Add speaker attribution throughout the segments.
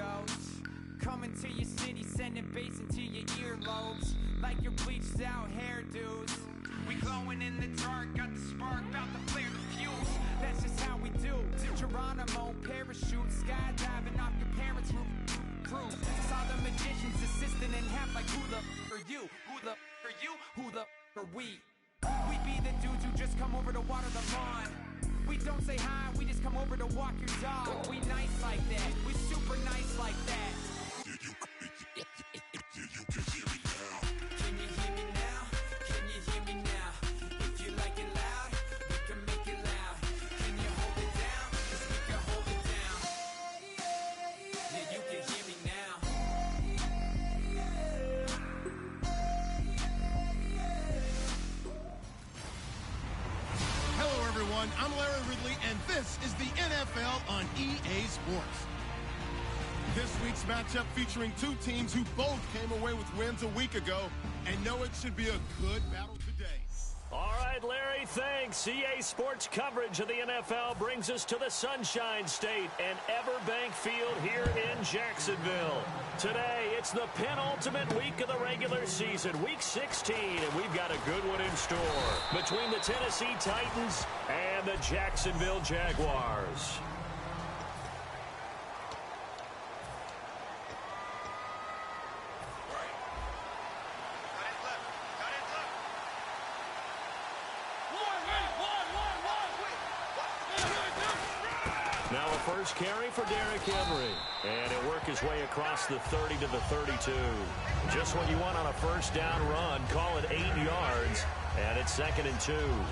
Speaker 1: weirdos coming to your city, sending bass into your earlobes like your bleached out hairdos. We glowing in the dark, got the spark, about to flare the fuse. That's just how we do. Geronimo, parachute, skydiving off your parents' roof. Saw the magician's assistant in half like who the are you? Who the are you? Who the are we? We be the dudes who just come over to water the lawn. We don't say hi, we just come over to walk your dog. We nice like that, we super nice like that. Can you hear me now? Can you hear me now? If you like it loud, we can make it loud. Can you hold it down? 'Cause we can hold it down. Yeah, you can hear me now.
Speaker 2: Hello, everyone. I'm Larry Ridley, and this is the NFL on EA Sports. This week's matchup featuring two teams who both came away with wins a week ago and know it should be a good battle today.
Speaker 3: All right, Larry, thanks. EA Sports coverage of the NFL brings us to the Sunshine State and Everbank Field here in Jacksonville. Today, it's the penultimate week of the regular season, Week 16, and we've got a good one in store between the Tennessee Titans and the Jacksonville Jaguars. Now a first carry for Derrick Henry. And he'll work his way across the 30 to the 32. Just what you want on a first down run. Call it 8 yards. And it's 2nd and 2.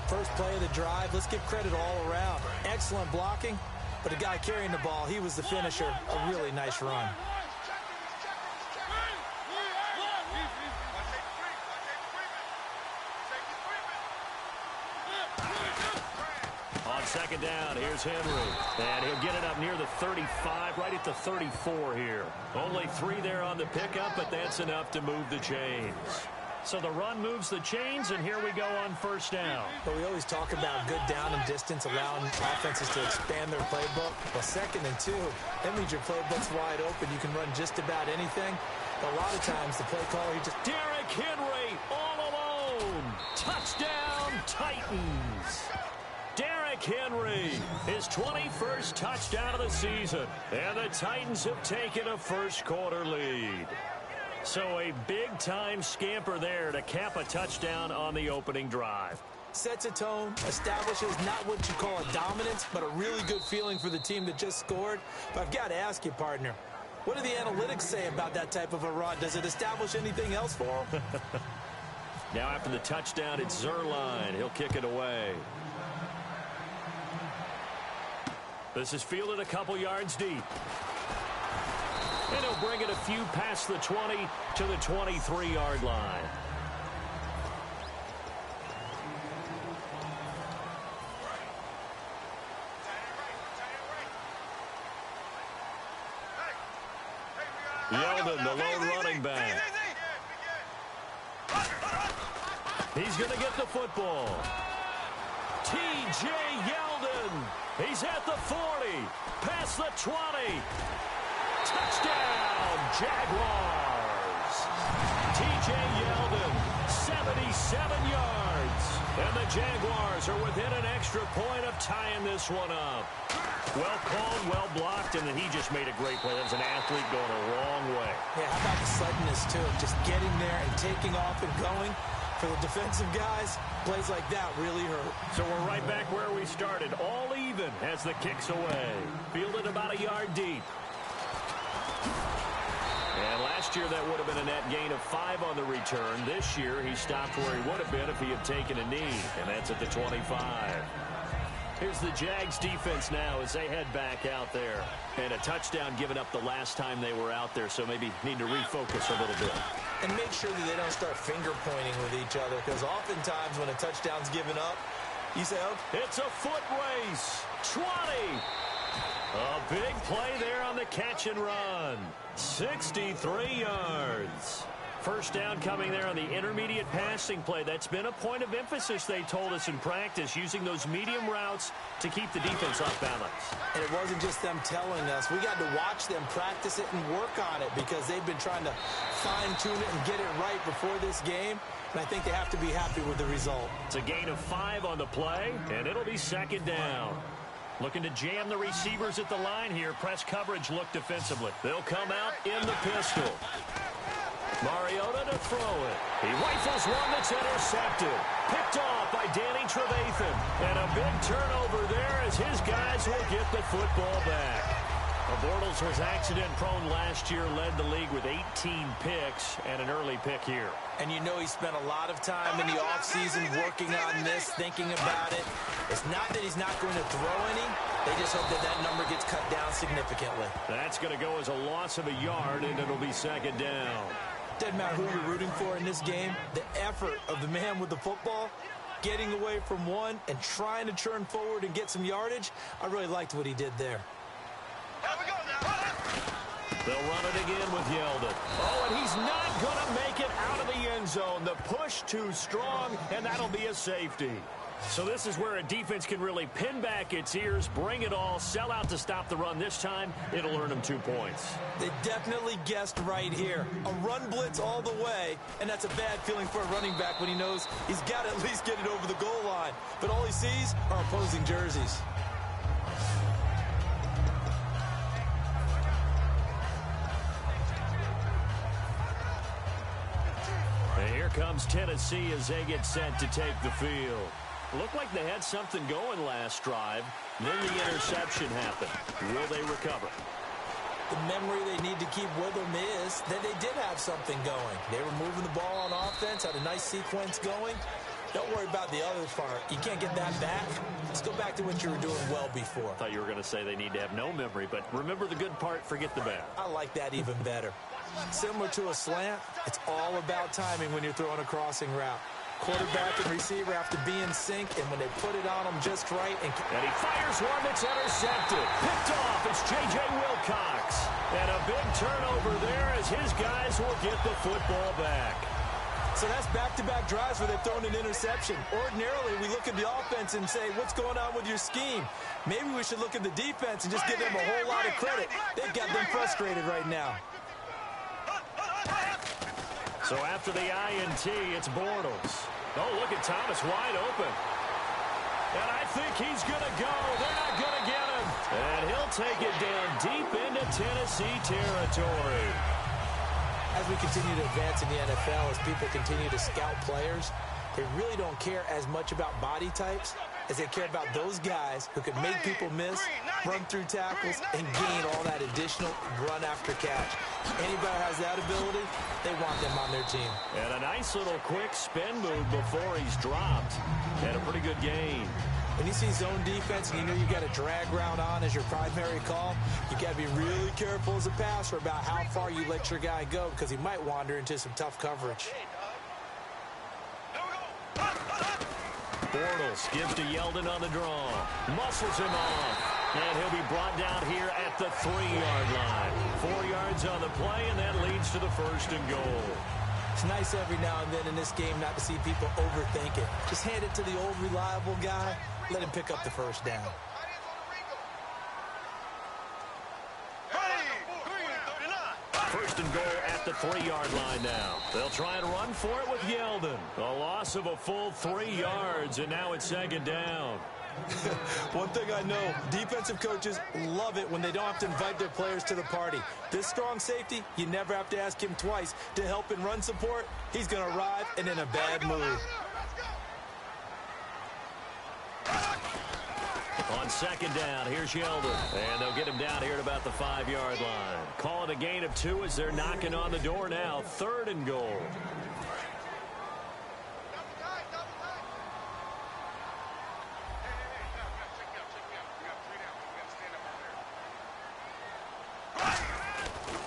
Speaker 4: First play of the drive. Let's give credit all around. Excellent blocking. But the guy carrying the ball, he was the finisher. A really nice run.
Speaker 3: On second down, here's Henry. And he'll get it up near the 35, right at the 34 here. Only 3 there on the pickup, but that's enough to move the chains. So the run moves the chains, and here we go on first down.
Speaker 4: But we always talk about good down and distance, allowing offenses to expand their playbook. Well, 2nd and 2, that means your playbook's wide open. You can run just about anything. But a lot of times, the play caller, he just...
Speaker 3: Derrick Henry all alone. Touchdown, Titans. Derrick Henry, his 21st touchdown of the season. And the Titans have taken a first-quarter lead. So a big-time scamper there to cap a touchdown on the opening drive.
Speaker 4: Sets a tone, establishes not what you call a dominance, but a really good feeling for the team that just scored. But I've got to ask you, partner, what do the analytics say about that type of a run? Does it establish anything else for them?
Speaker 3: Now after the touchdown, it's Zerline. He'll kick it away. This is fielded a couple yards deep. And he'll bring it a few past the 20 to the 23-yard line. Yeldon, the lone running back. He's going to get the football. T.J. Yeldon. He's at the 40. Past the 20. Touchdown, Jaguars. T.J. Yeldon, 77 yards. And the Jaguars are within an extra point of tying this one up. Well called, well blocked, and then he just made a great play. That was an athlete going a long way.
Speaker 4: Yeah, how about the suddenness, too? Just getting there and taking off and going. For the defensive guys, plays like that really hurt.
Speaker 3: So we're right back where we started. All even as the kick's away. Fielded about a yard deep. And last year that would have been a net gain of 5 on the return. This year he stopped where he would have been if he had taken a knee. And that's at the 25. Here's the Jags defense now as they head back out there. And a touchdown given up the last time they were out there, so maybe need to refocus a little bit.
Speaker 4: And make sure that they don't start finger pointing with each other, because oftentimes when a touchdown's given up, you say, oh.
Speaker 3: It's a foot race. 20. A big play there on the catch and run. 63 yards. First down coming there on the intermediate passing play. That's been a point of emphasis, they told us in practice, using those medium routes to keep the defense off balance.
Speaker 4: And it wasn't just them telling us. We got to watch them practice it and work on it because they've been trying to fine-tune it and get it right before this game. And I think they have to be happy with the result.
Speaker 3: It's a gain of 5 on the play, and it'll be second down. Looking to jam the receivers at the line here. Press coverage look defensively. They'll come out in the pistol. Mariota to throw it. He rifles one that's intercepted. Picked off by Danny Trevathan. And a big turnover there as his guys will get the football back. Bortles was accident-prone last year, led the league with 18 picks and an early pick here.
Speaker 4: And you know he spent a lot of time in the offseason working on this, thinking about it. It's not that he's not going to throw any. They just hope that that number gets cut down significantly.
Speaker 3: That's going to go as a loss of a yard, and it'll be second down.
Speaker 4: Doesn't matter who you're rooting for in this game. The effort of the man with the football, getting away from one and trying to turn forward and get some yardage, I really liked what he did there.
Speaker 3: They'll run it again with Yeldon. Oh, and he's not going to make it out of the end zone. The push too strong, and that'll be a safety. So this is where a defense can really pin back its ears, bring it all, sell out to stop the run. This time, it'll earn them 2 points.
Speaker 4: They definitely guessed right here. A run blitz all the way, and that's a bad feeling for a running back when he knows he's got to at least get it over the goal line. But all he sees are opposing jerseys.
Speaker 3: And here comes Tennessee as they get set to take the field. Looked like they had something going last drive. Then the interception happened. Will they recover?
Speaker 4: The memory they need to keep with them is that they did have something going. They were moving the ball on offense, had a nice sequence going. Don't worry about the other part. You can't get that back. Let's go back to what you were doing well before.
Speaker 3: I thought you were going to say they need to have no memory, but remember the good part, forget the bad.
Speaker 4: I like that even better. Similar to a slant, it's all about timing when you're throwing a crossing route. Quarterback and receiver have to be in sync, and when they put it on them just right. And
Speaker 3: he fires one that's intercepted. Picked off. It's J.J. Wilcox. And a big turnover there as his guys will get the football back.
Speaker 4: So that's back-to-back drives where they've thrown an interception. Ordinarily, we look at the offense and say, what's going on with your scheme? Maybe we should look at the defense and just give them a whole lot of credit. They've got them frustrated right now.
Speaker 3: So after the INT, it's Bortles. Oh, look at Thomas wide open. And I think he's going to go. They're not going to get him. And he'll take it down deep into Tennessee territory.
Speaker 4: As we continue to advance in the NFL, as people continue to scout players, they really don't care as much about body types as they care about those guys who can make people miss, run through tackles, and gain all that additional run after catch. Anybody who has that ability, they want them on their team.
Speaker 3: And a nice little quick spin move before he's dropped. And a pretty good gain.
Speaker 4: When you see zone defense and you know you got a drag route on as your primary call, you got to be really careful as a passer about how far you let your guy go because he might wander into some tough coverage.
Speaker 3: Bortles gives to Yeldon on the draw. Muscles him off. And he'll be brought down here at the 3-yard line. 4 yards on the play, and that leads to the 1st and goal.
Speaker 4: It's nice every now and then in this game not to see people overthink it. Just hand it to the old reliable guy. Let him pick up the 1st down.
Speaker 3: First and goal at the 3-yard line now. They'll try and run for it with Yeldon. A loss of a full 3 yards, and now it's 2nd down.
Speaker 4: One thing I know, defensive coaches love it when they don't have to invite their players to the party. This strong safety, you never have to ask him twice to help in run support. He's going to arrive and in a bad mood.
Speaker 3: On 2nd down, here's Yeldon. And they'll get him down here at about the 5-yard line. Call it a gain of 2 as they're knocking on the door now. 3rd and goal.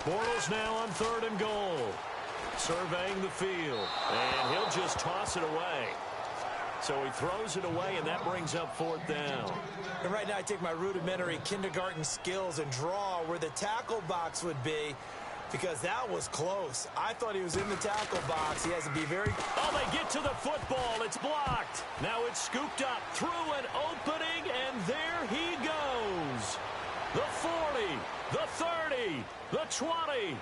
Speaker 3: Bortles now on 3rd and goal. Surveying the field. And he'll just toss it away. So he throws it away, and that brings up 4th down.
Speaker 4: And right now I take my rudimentary kindergarten skills and draw where the tackle box would be. because that was close. I thought he was in the tackle box. He has to be very...
Speaker 3: Oh, they get to the football. It's blocked. Now it's scooped up through an opening, and there he goes. The 40, the 30, the 20.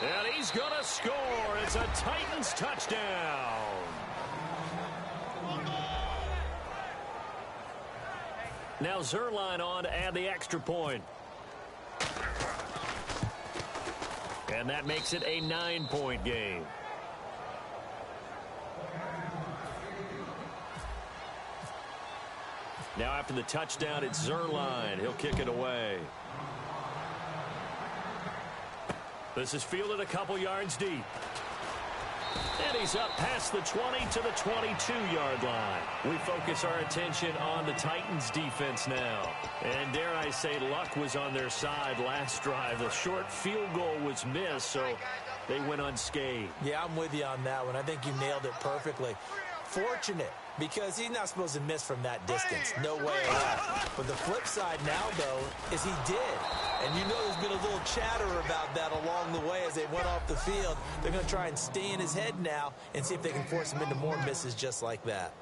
Speaker 3: And he's going to score. It's a Titans touchdown. Now Zerline on to add the extra point. And that makes it a 9-point game. Now after the touchdown, it's Zerline. He'll kick it away. This is fielded a couple yards deep. And he's up past the 20 to the 22-yard line. We focus our attention on the Titans defense now. And dare I say, luck was on their side last drive. The short field goal was missed, so they went unscathed.
Speaker 4: Yeah, I'm with you on that one. I think you nailed it perfectly. Fortunate, because he's not supposed to miss from that distance. No way at all. But the flip side now, though, is he did. And you know there's been a little chatter about that along the way as they went off the field. They're going to try and stay in his head now and see if they can force him into more misses just like that.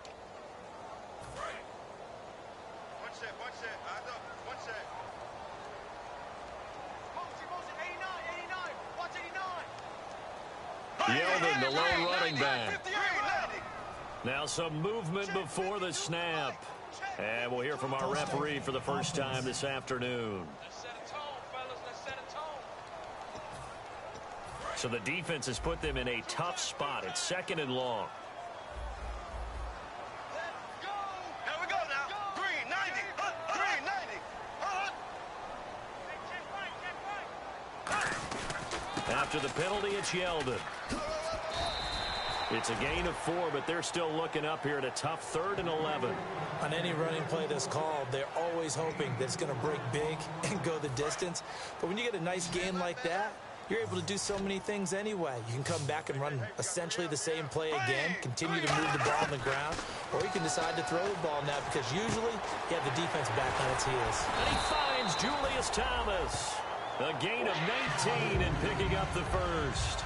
Speaker 3: Yeldon, the lone running back. Now some movement before the snap. And we'll hear from our referee for the first time this afternoon. So the defense has put them in a tough spot. It's 2nd and long.
Speaker 5: Here we go now. Green 90. Green 90.
Speaker 3: After the penalty, it's Yeldon. It's a gain of 4, but they're still looking up here at a tough 3rd and 11.
Speaker 4: On any running play that's called, they're always hoping that it's going to break big and go the distance. But when you get a nice gain like that, you're able to do so many things anyway. You can come back and run essentially the same play again, continue to move the ball on the ground, or you can decide to throw the ball now because usually you have the defense back on its heels.
Speaker 3: And he finds Julius Thomas. A gain of 19 and picking up the first.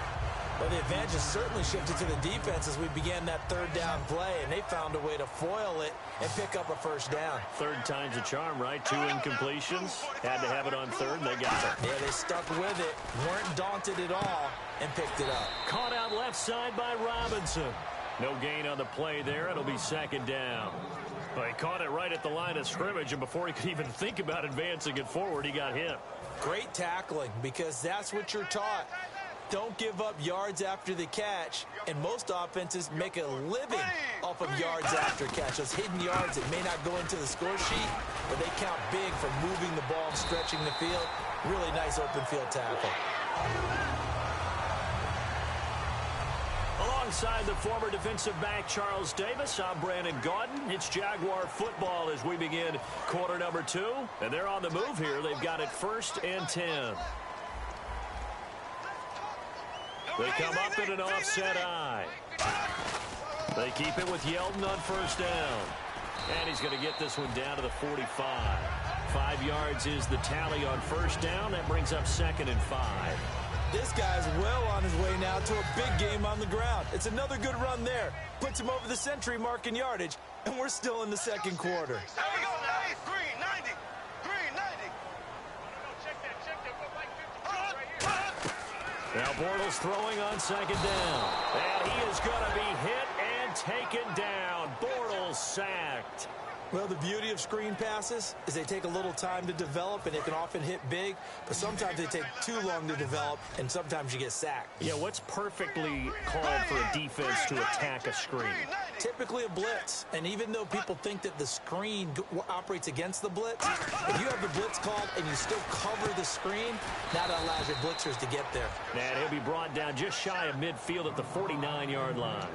Speaker 4: Well, the advantage has certainly shifted to the defense as we began that 3rd down play, and they found a way to foil it and pick up a first down.
Speaker 3: 3rd time's a charm, right? 2 incompletions. Had to have it on 3rd, and they got it.
Speaker 4: Yeah, they stuck with it, weren't daunted at all, and picked it up.
Speaker 3: Caught out left side by Robinson. No gain on the play there. It'll be 2nd down. Well, he caught it right at the line of scrimmage, and before he could even think about advancing it forward, he got hit.
Speaker 4: Great tackling, because that's what you're taught. Don't give up yards after the catch, and most offenses make a living off of yards after catch. Those hidden yards that may not go into the score sheet, but they count big for moving the ball and stretching the field. Really nice open field tackle.
Speaker 3: Alongside the former defensive back Charles Davis, I'm Brandon Gaudin. It's Jaguar football as we begin quarter number 2, and they're on the move here. They've got it 1st and 10. They come up in an offset eye. They keep it with Yeldon on 1st down. And he's going to get this one down to the 45. 5 yards is the tally on 1st down. That brings up 2nd and 5.
Speaker 4: This guy's well on his way now to a big game on the ground. It's another good run there. Puts him over the century mark in yardage, and we're still in the 2nd quarter.
Speaker 5: Here we go now. Green 90. Green 90.
Speaker 3: Now Bortles throwing on 2nd down. And he is going to be hit and taken down. Bortles sacked.
Speaker 4: Well, the beauty of screen passes is they take a little time to develop, and they can often hit big, but sometimes they take too long to develop, and sometimes you get sacked.
Speaker 3: Yeah, what's perfectly called for a defense to attack a screen?
Speaker 4: Typically a blitz, and even though people think that the screen operates against the blitz, if you have the blitz called and you still cover the screen, that allows your blitzers to get there.
Speaker 3: And he'll be brought down just shy of midfield at the 49-yard line.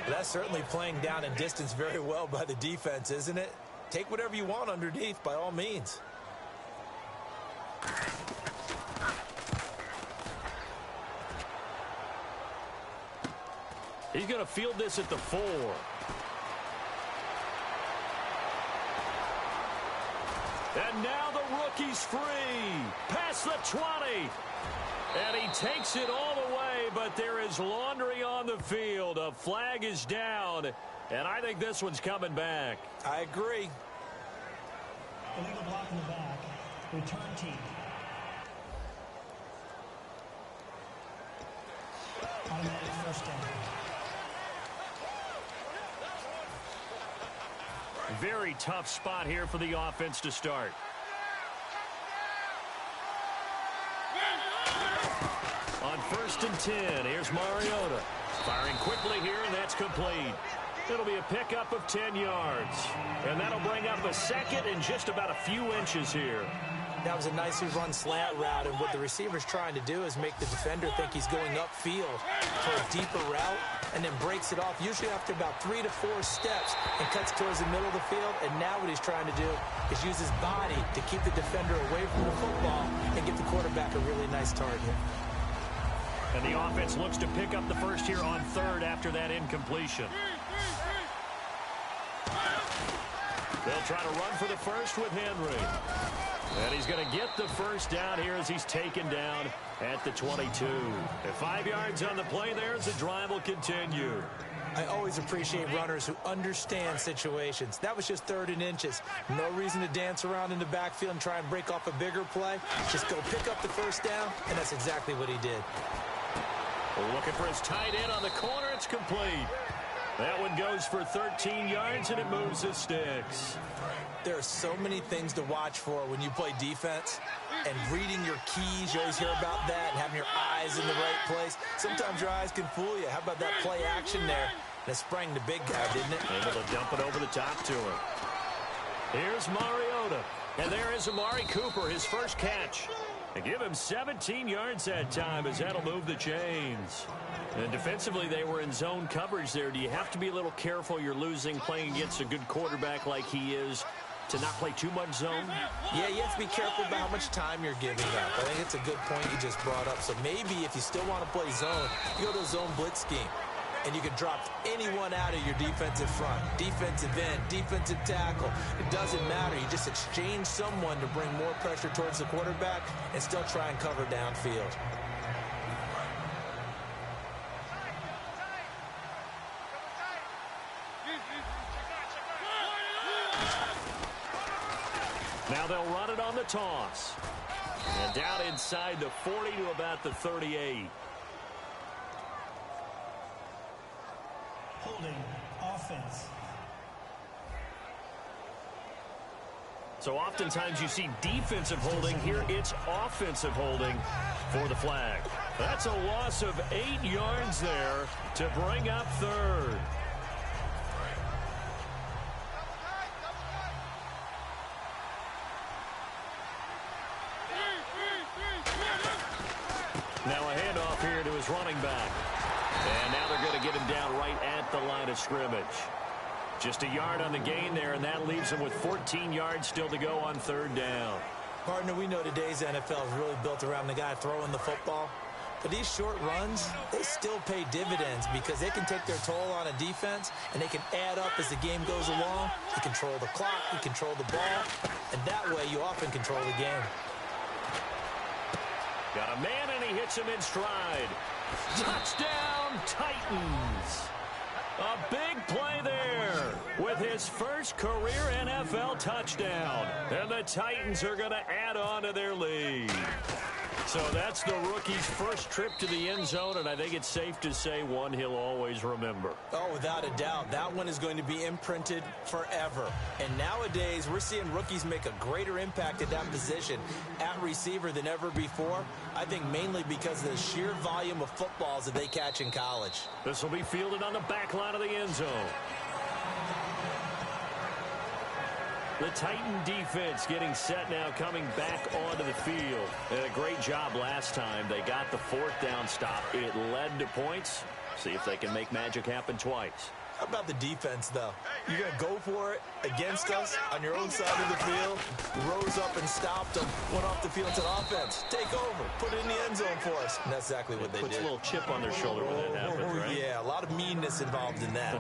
Speaker 4: Well, that's certainly playing down in distance very well by the defense, isn't it? Take whatever you want underneath, by all means.
Speaker 3: He's going to field this at the 4. And now the rookie's free. Past the 20. And he takes it all the way, but there is laundry on the field. A flag is down, and I think this one's coming back.
Speaker 4: I agree.
Speaker 6: Illegal block in the back. Return team. Automatic first down.
Speaker 3: Very tough spot here for the offense to start. On 1st and 10, here's Mariota. Firing quickly here, and that's complete. It'll be a pickup of 10 yards. And that'll bring up a second and just about a few inches here.
Speaker 4: That was a nicely run slant route, and what the receiver's trying to do is make the defender think he's going upfield for a deeper route, and then breaks it off, usually after about 3 to 4 steps, and cuts towards the middle of the field. And now what he's trying to do is use his body to keep the defender away from the football and give the quarterback a really nice target.
Speaker 3: And the offense looks to pick up the first here on 3rd after that incompletion. They'll try to run for the first with Henry. And he's going to get the first down here as he's taken down at the 22. At 5 yards on the play there as the drive will continue.
Speaker 4: I always appreciate runners who understand situations. That was just 3rd and inches. No reason to dance around in the backfield and try and break off a bigger play. Just go pick up the first down, and that's exactly what he did.
Speaker 3: Looking for his tight end on the corner. It's complete. That one goes for 13 yards, and it moves the sticks.
Speaker 4: There are so many things to watch for when you play defense, and reading your keys, you always hear about that, and having your eyes in the right place. Sometimes your eyes can fool you. How about that play action there? And it sprang the big guy, didn't it?
Speaker 3: Able to dump it over the top to him. Here's Mariota. And there is Amari Cooper, his first catch. And give him 17 yards that time as that'll move the chains. And defensively, they were in zone coverage there. Do you have to be a little careful? You're losing playing against a good quarterback like he is to not play too much zone?
Speaker 4: Yeah, you have to be careful about how much time you're giving up. I think it's a good point you just brought up. So maybe if you still want to play zone, you go to a zone blitz scheme. And you can drop anyone out of your defensive front. Defensive end, defensive tackle. It doesn't matter. You just exchange someone to bring more pressure towards the quarterback and still try and cover downfield.
Speaker 3: Now they'll run it on the toss. And down inside the 40 to about the 38.
Speaker 6: Holding offense.
Speaker 3: So oftentimes you see defensive holding. Here it's offensive holding for the flag. That's a loss of 8 yards there to bring up 3rd. Now a handoff here to his running back. And now they're going to get him down right at the line of scrimmage. Just a yard on the gain there, and that leaves him with 14 yards still to go on 3rd down.
Speaker 4: Partner, we know today's NFL is really built around the guy throwing the football. But these short runs, they still pay dividends because they can take their toll on a defense, and they can add up as the game goes along. You control the clock, you control the ball, and that way you often control the game.
Speaker 3: Got a man, and he hits him in stride. Touchdown, Titans. A big play there with his first career NFL touchdown. And the Titans are going to add on to their lead. So that's the rookie's first trip to the end zone, and I think it's safe to say one he'll always remember.
Speaker 4: Oh, without a doubt. That one is going to be imprinted forever. And nowadays, we're seeing rookies make a greater impact at that position at receiver than ever before. I think mainly because of the sheer volume of footballs that they catch in college.
Speaker 3: This will be fielded on the back line of the end zone. The Titan defense getting set now, coming back onto the field. And a great job last time. They got the 4th down stop. It led to points. See if they can make magic happen twice.
Speaker 4: How about the defense, though? You're going to go for it against us on your own side of the field. Rose up and stopped them. Went off the field to offense. Take over. Put it in the end zone for us. And that's exactly what they did.
Speaker 3: Puts a little chip on their shoulder when that happens, right?
Speaker 4: Yeah, a lot of meanness involved in that.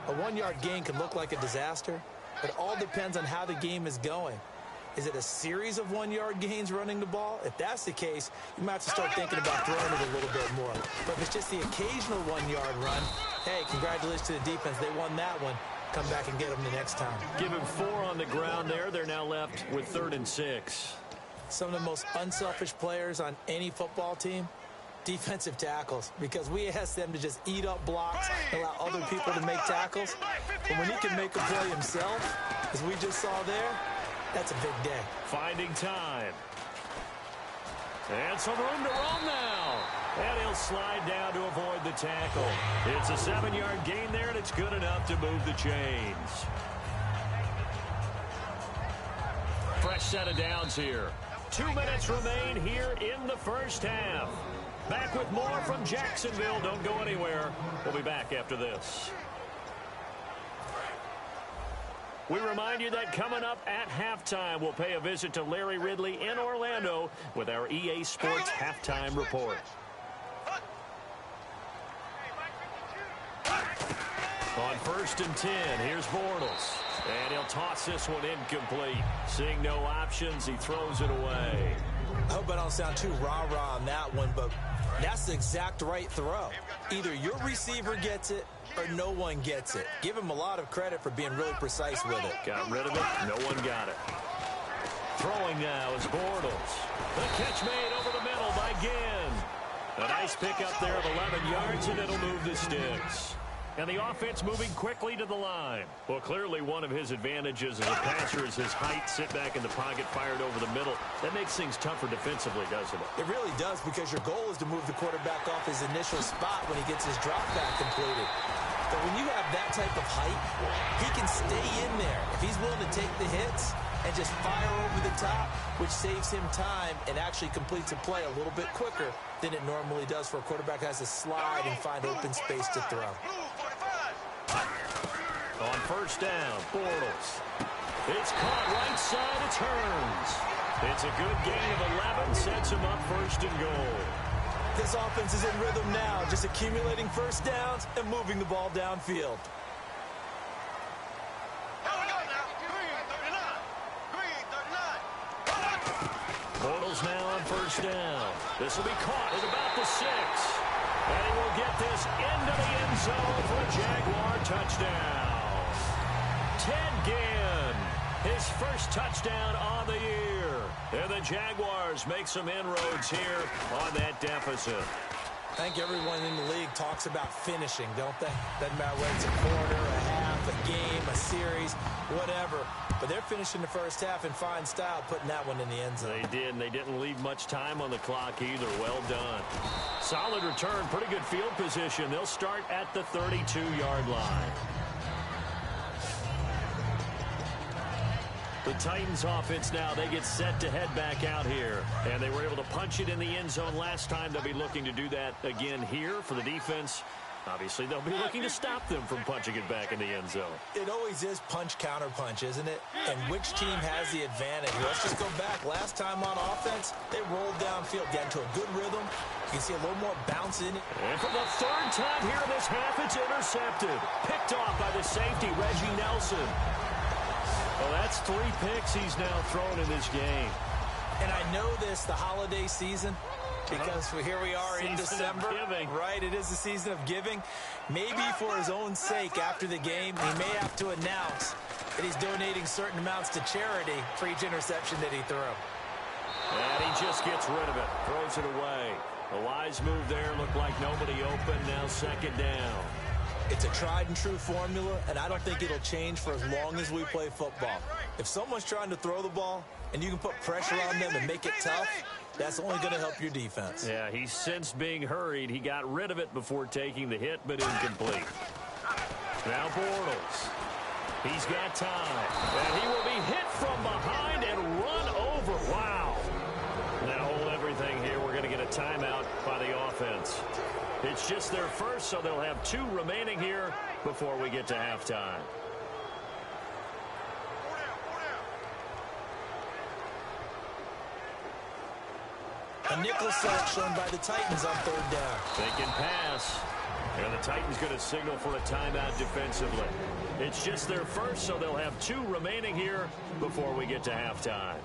Speaker 4: A 1-yard gain can look like a disaster, but it all depends on how the game is going. Is it a series of 1-yard gains running the ball? If that's the case, you might have to start thinking about throwing it a little bit more. But if it's just the occasional 1-yard run, hey, congratulations to the defense. They won that one. Come back and get them the next time.
Speaker 3: Give him 4 on the ground there. They're now left with 3rd and 6.
Speaker 4: Some of the most unselfish players on any football team, defensive tackles, because we ask them to just eat up blocks, allow other people to make tackles. But when he can make a play himself, as we just saw there, that's a big day.
Speaker 3: Finding time. And some room to roam now. And he'll slide down to avoid the tackle. It's a 7-yard gain there, and it's good enough to move the chains. Fresh set of downs here. 2 minutes remain here in the first half. Back with more from Jacksonville. Don't go anywhere. We'll be back after this. We remind you that coming up at halftime, we'll pay a visit to Larry Ridley in Orlando with our EA Sports Halftime Report. On 1st and 10, here's Bortles. And he'll toss this one incomplete. Seeing no options, he throws it away.
Speaker 4: I hope I don't sound too rah-rah on that one, but that's the exact right throw. Either your receiver gets it or no one gets it. Give him a lot of credit for being really precise with it.
Speaker 3: Got rid of it. No one got it. Throwing now is Bortles. The catch made over the middle by Ginn. A nice pickup there of 11 yards, and it'll move the sticks. And the offense moving quickly to the line. Well, clearly one of his advantages as a passer is his height. Sit back in the pocket, fired over the middle. That makes things tougher defensively, doesn't it?
Speaker 4: It really does, because your goal is to move the quarterback off his initial spot when he gets his drop back completed. But when you have that type of height, he can stay in there. If he's willing to take the hits and just fire over the top, which saves him time and actually completes a play a little bit quicker than it normally does for a quarterback who has to slide and find open space to throw.
Speaker 3: On 1st down, Bortles. It's caught right side, it turns. It's a good gain of 11, sets him up 1st and goal.
Speaker 4: This offense is in rhythm now, just accumulating first downs and moving the ball downfield.
Speaker 3: Bortles now on 1st down. This will be caught at about the 6. And he will get this into the end zone for a Jaguar touchdown. Ted Ginn, his first touchdown on the year. And the Jaguars make some inroads here on that deficit.
Speaker 4: I think everyone in the league talks about finishing, don't they? Doesn't matter whether it's a quarter, a half, a game, a series, whatever. But they're finishing the first half in fine style, putting that one in the end zone.
Speaker 3: They did, and they didn't leave much time on the clock either. Well done. Solid return, pretty good field position. They'll start at the 32-yard line. The Titans offense now, they get set to head back out here. And they were able to punch it in the end zone last time. They'll be looking to do that again here for the defense. Obviously, they'll be looking to stop them from punching it back in the end zone.
Speaker 4: It always is punch-counter-punch, isn't it? And which team has the advantage? Let's just go back. Last time on offense, they rolled downfield, got into a good rhythm. You can see a little more bounce in it.
Speaker 3: And for the 3rd time here this half, it's intercepted. Picked off by the safety, Reggie Nelson. Well, that's 3 picks he's now thrown in this game.
Speaker 4: And I know this, the holiday season, because here we are in December, right? It is the season of giving. Maybe for his own sake after the game, he may have to announce that he's donating certain amounts to charity for each interception that he threw.
Speaker 3: And he just gets rid of it, throws it away. A wise move there, looked like nobody open, now 2nd down.
Speaker 4: It's a tried-and-true formula, and I don't think it'll change for as long as we play football. If someone's trying to throw the ball and you can put pressure on them and make it tough, that's only going to help your defense.
Speaker 3: Yeah, he's since being hurried. He got rid of it before taking the hit, but incomplete. Now Bortles. He's got time. And he will be hit from behind and run over. Wow. Now hold everything here. We're going to get a timeout by the offense. It's just their first, so they'll have 2 remaining here before we get to halftime.
Speaker 4: A nickel sack shown by the Titans on 3rd down.
Speaker 3: They can pass. And the Titans going to signal for a timeout defensively. It's just their first, so they'll have 2 remaining here before we get to halftime.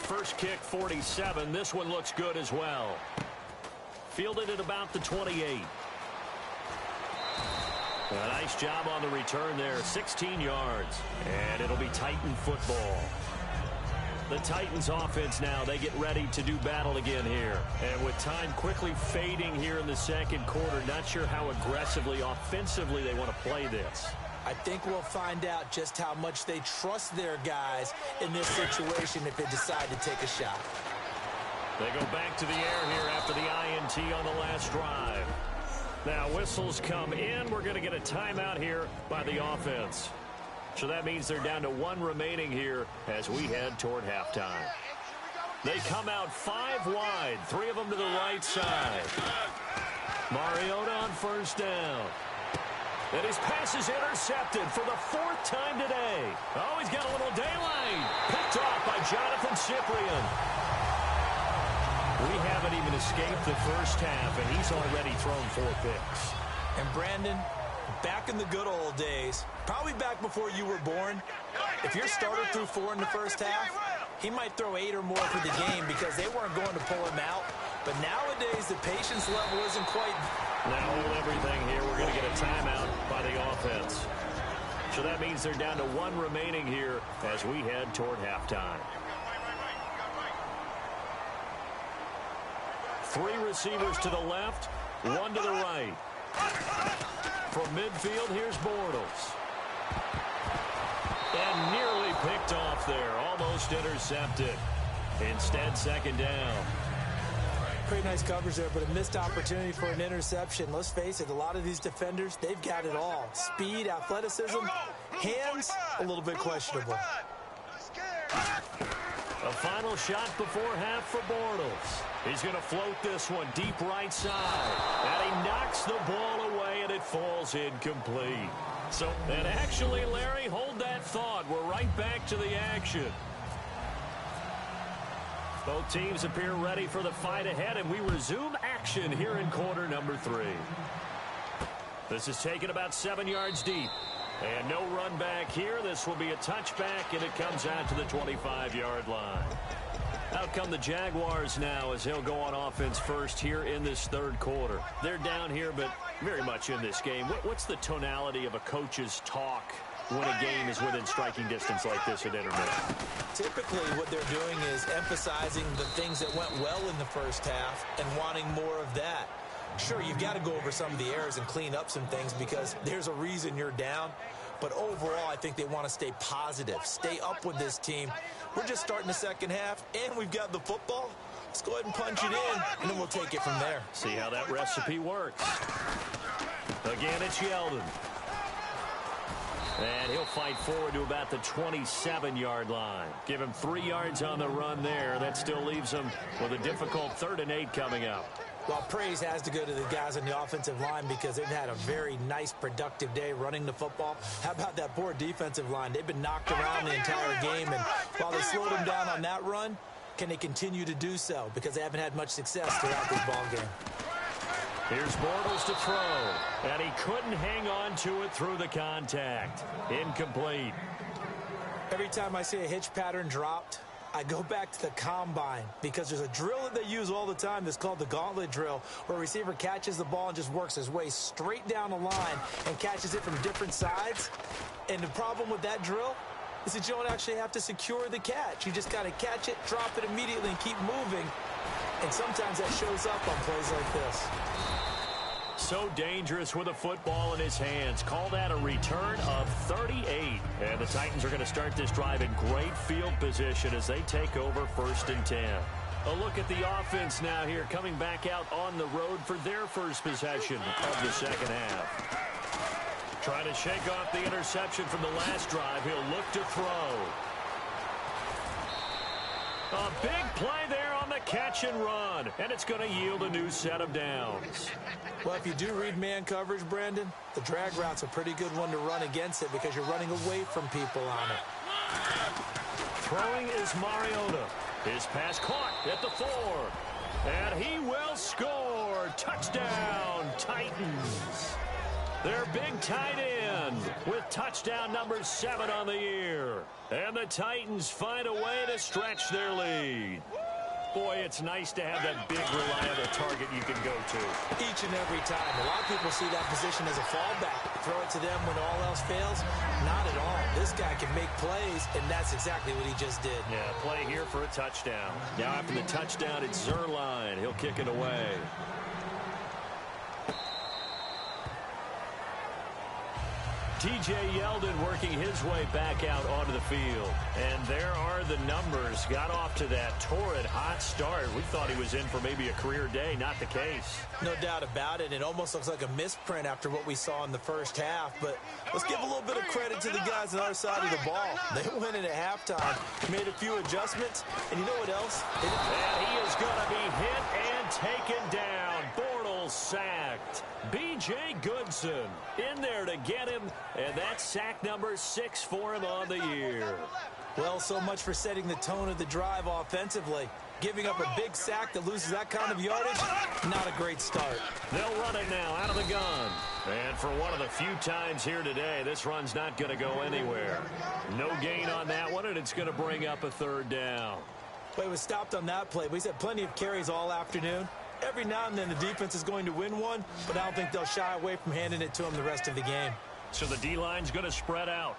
Speaker 3: First kick, 47. This one looks good as well. Fielded at about the 28. A nice job on the return there, 16 yards. And it'll be Titan football. The Titans offense now, they get ready to do battle again here. And with time quickly fading here in the second quarter, not sure how aggressively, offensively they want to play this.
Speaker 4: I think we'll find out just how much they trust their guys in this situation if they decide to take a shot.
Speaker 3: They go back to the air here after the INT on the last drive. Now whistles come in. We're going to get a timeout here by the offense. So that means they're down to 1 remaining here as we head toward halftime. They come out 5 wide, 3 of them to the right side. Mariota on first down. And his pass is intercepted for the 4th time today. Oh, he's got a little daylight. Picked off by Jonathan Cyprien. We haven't even escaped the first half, and he's already thrown 4 picks.
Speaker 4: And Brandon, back in the good old days, probably back before you were born, if your starter threw 4 in the first half, he might throw 8 or more for the game because they weren't going to pull him out. But nowadays, the patience level isn't quite...
Speaker 3: Now hold everything here. We're going to get a timeout by the offense. So that means they're down to 1 remaining here as we head toward halftime. 3 receivers to the left, 1 to the right. From midfield, here's Bortles. And nearly picked off there. Almost intercepted. Instead, second down.
Speaker 4: Pretty nice coverage there, but a missed opportunity for an interception. Let's face it, a lot of these defenders, they've got it all. Speed, athleticism, hands, a little bit questionable.
Speaker 3: A final shot before half for Bortles. He's going to float this one deep right side. And he knocks the ball away, and it falls incomplete. So, and actually, Larry, hold that thought. We're right back to the action. Both teams appear ready for the fight ahead, and we resume action here in quarter number 3. This is taken about 7 yards deep. And no run back here. This will be a touchback, and it comes out to the 25-yard line. Out come the Jaguars now as they'll go on offense first here in this 3rd quarter. They're down here, but very much in this game. What's the tonality of a coach's talk when a game is within striking distance like this at intermission?
Speaker 4: Typically, what they're doing is emphasizing the things that went well in the first half and wanting more of that. Sure, you've got to go over some of the errors and clean up some things because there's a reason you're down. But overall, I think they want to stay positive, stay up with this team. We're just starting the second half, and we've got the football. Let's go ahead and punch it in, and then we'll take it from there.
Speaker 3: See how that recipe works. Again, it's Yeldon. And he'll fight forward to about the 27-yard line. Give him 3 yards on the run there. That still leaves him with a difficult 3rd and 8 coming up.
Speaker 4: Well, praise has to go to the guys on the offensive line because they've had a very nice, productive day running the football. How about that poor defensive line? They've been knocked around the entire game, and while they slowed them down on that run, can they continue to do so? Because they haven't had much success throughout this ball game.
Speaker 3: Here's Bortles to throw, and he couldn't hang on to it through the contact. Incomplete.
Speaker 4: Every time I see a hitch pattern dropped, I go back to the combine because there's a drill that they use all the time that's called the gauntlet drill, where a receiver catches the ball and just works his way straight down the line and catches it from different sides. And the problem with that drill is that you don't actually have to secure the catch. You just got to catch it, drop it immediately, and keep moving. And sometimes that shows up on plays like this.
Speaker 3: So dangerous with a football in his hands. Call that a return of 38. And the Titans are going to start this drive in great field position as they take over 1st and 10. A look at the offense now here, coming back out on the road for their first possession of the second half. Trying to shake off the interception from the last drive. He'll look to throw. A big play there on the catch and run, and it's going to yield a new set of downs.
Speaker 4: Well, if you do read man coverage, Brandon, the drag route's a pretty good one to run against it because you're running away from people on it.
Speaker 3: Throwing is Mariota. His pass caught at the 4. And he will score. Touchdown, Titans. Their big tight end with touchdown number 7 on the year. And the Titans find a way to stretch their lead. Boy, it's nice to have that big, reliable target you can go to.
Speaker 4: Each and every time. A lot of people see that position as a fallback. Throw it to them when all else fails. Not at all. This guy can make plays, and that's exactly what he just did.
Speaker 3: Yeah, play here for a touchdown. Now after the touchdown, it's Zerline. He'll kick it away. T.J. Yeldon working his way back out onto the field. And there are the numbers. Got off to that torrid hot start. We thought he was in for maybe a career day. Not the case.
Speaker 4: No doubt about it. It almost looks like a misprint after what we saw in the first half. But let's give a little bit of credit to the guys on our side of the ball. They went in at halftime, made a few adjustments. And you know what else?
Speaker 3: And he is going to be hit and taken down. Bortles sacked. B.J. Goodson in there to get him. And that's sack number 6 for him on the year.
Speaker 4: Well, so much for setting the tone of the drive offensively. Giving up a big sack that loses that kind of yardage, not a great start.
Speaker 3: They'll run it now out of the gun. And for one of the few times here today, this run's not going to go anywhere. No gain on that one, and it's going to bring up a 3rd down.
Speaker 4: Well, he was stopped on that play. He's had plenty of carries all afternoon. Every now and then the defense is going to win one, but I don't think they'll shy away from handing it to him the rest of the game.
Speaker 3: So the D-line's going to spread out.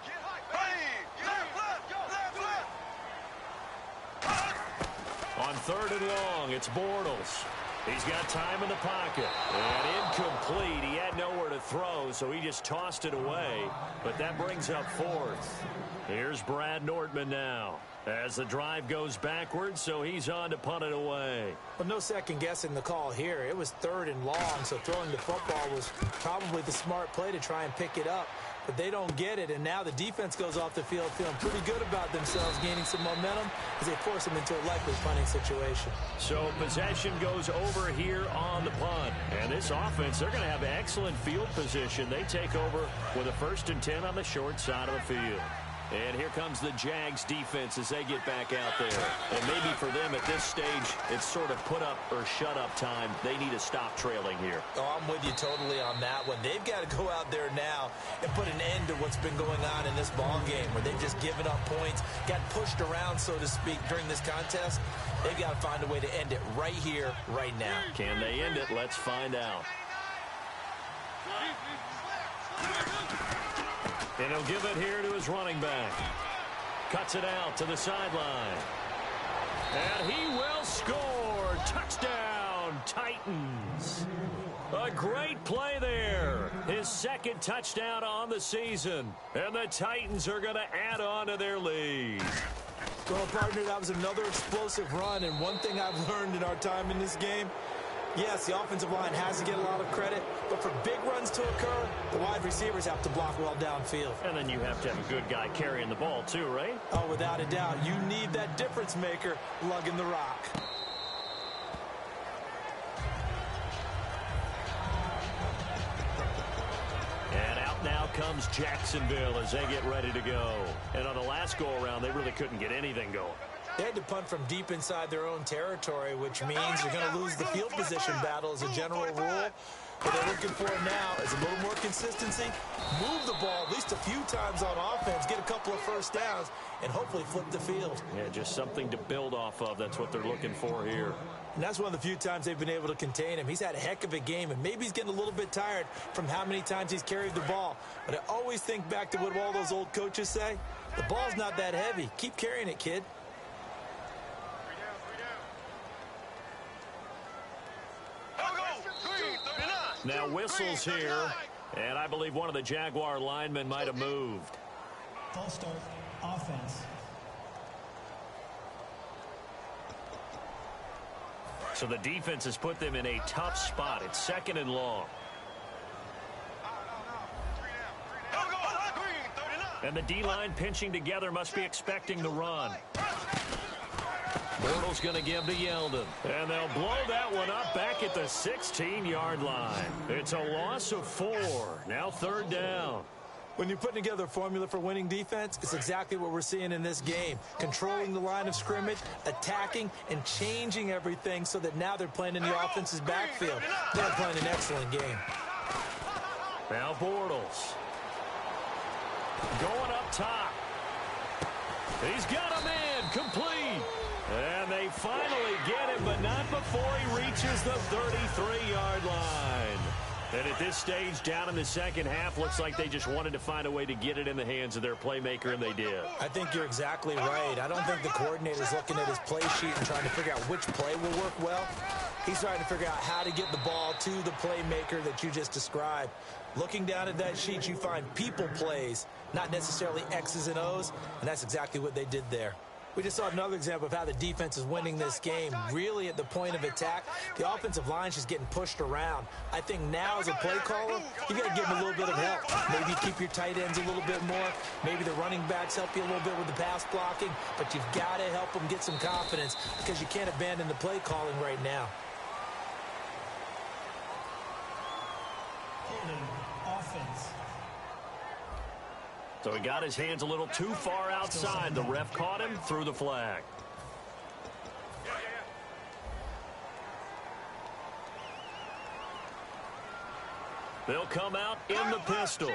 Speaker 3: On 3rd and long, it's Bortles. He's got time in the pocket. And incomplete. He had nowhere to throw, so he just tossed it away. But that brings up 4th. Here's Brad Nortman now as the drive goes backwards, so he's on to punt it away.
Speaker 4: Well, no second guessing the call here. It was 3rd and long, so throwing the football was probably the smart play to try and pick it up. But they don't get it, and now the defense goes off the field feeling pretty good about themselves, gaining some momentum as they force them into a likely punting situation.
Speaker 3: So possession goes over here on the punt. And this offense, they're going to have excellent field position. They take over with a 1st and 10 on the short side of the field. And here comes the Jags defense as they get back out there. And maybe for them at this stage, it's sort of put up or shut up time. They need to stop trailing here.
Speaker 4: Oh, I'm with you totally on that one. They've got to go out there now and put an end to what's been going on in this ball game where they've just given up points, got pushed around, so to speak, during this contest. They've got to find a way to end it right here, right now.
Speaker 3: Can they end it? Let's find out. And he'll give it here to his running back. Cuts it out to the sideline. And he will score. Touchdown, Titans. A great play there. His 2nd touchdown on the season. And the Titans are going to add on to their lead.
Speaker 4: Well, partner, that was another explosive run. And one thing I've learned in our time in this game, yes, the offensive line has to get a lot of credit, but for big runs to occur, the wide receivers have to block well downfield.
Speaker 3: And then you have to have a good guy carrying the ball too, right?
Speaker 4: Oh, without a doubt. You need that difference maker lugging the rock.
Speaker 3: And out now comes Jacksonville as they get ready to go. And on the last go-around, they really couldn't get anything going.
Speaker 4: They had to punt from deep inside their own territory, which means you're going to lose the field position battle as a general rule. What they're looking for now is a little more consistency, move the ball at least a few times on offense, get a couple of 1st downs, and hopefully flip the field.
Speaker 3: Yeah, just something to build off of. That's what they're looking for here.
Speaker 4: And that's one of the few times they've been able to contain him. He's had a heck of a game, and maybe he's getting a little bit tired from how many times he's carried the ball. But I always think back to what all those old coaches say. The ball's not that heavy. Keep carrying it, kid.
Speaker 3: Now whistles here, and I believe one of the Jaguar linemen might have moved.
Speaker 6: False start, offense.
Speaker 3: So the defense has put them in a tough spot. It's 2nd and long. And the D-line pinching together must be expecting the run. Bortles going to give to Yeldon. And they'll blow that one up back at the 16-yard line. It's a loss of 4. Now 3rd down.
Speaker 4: When you're putting together a formula for winning defense, it's exactly what we're seeing in this game. Controlling the line of scrimmage, attacking, and changing everything so that now they're playing in the offense's backfield. They're playing an excellent game.
Speaker 3: Now Bortles. Going up top. He's got him in. Complete. And they finally get him, but not before he reaches the 33-yard line. And at this stage, down in the second half, looks like they just wanted to find a way to get it in the hands of their playmaker, and they did. I think you're exactly right. I don't think the coordinator's looking at his play sheet and trying to figure out which play will work well. He's trying to figure out how to get the ball to the playmaker that you just described. Looking down at that sheet, you find people plays, not necessarily X's and O's, and that's exactly what they did there. We just saw another example of how the defense is winning this game. Really at the point of attack, the offensive line's just getting pushed around. I think now as a play caller, you got to give them a little bit of help. Maybe keep your tight ends a little bit more. Maybe the running backs help you a little bit with the pass blocking. But you've got to help them get some confidence because you can't abandon the play calling right now.
Speaker 6: Offense.
Speaker 3: So he got his hands a little too far outside. The ref caught him, threw the flag. They'll come out in the pistol.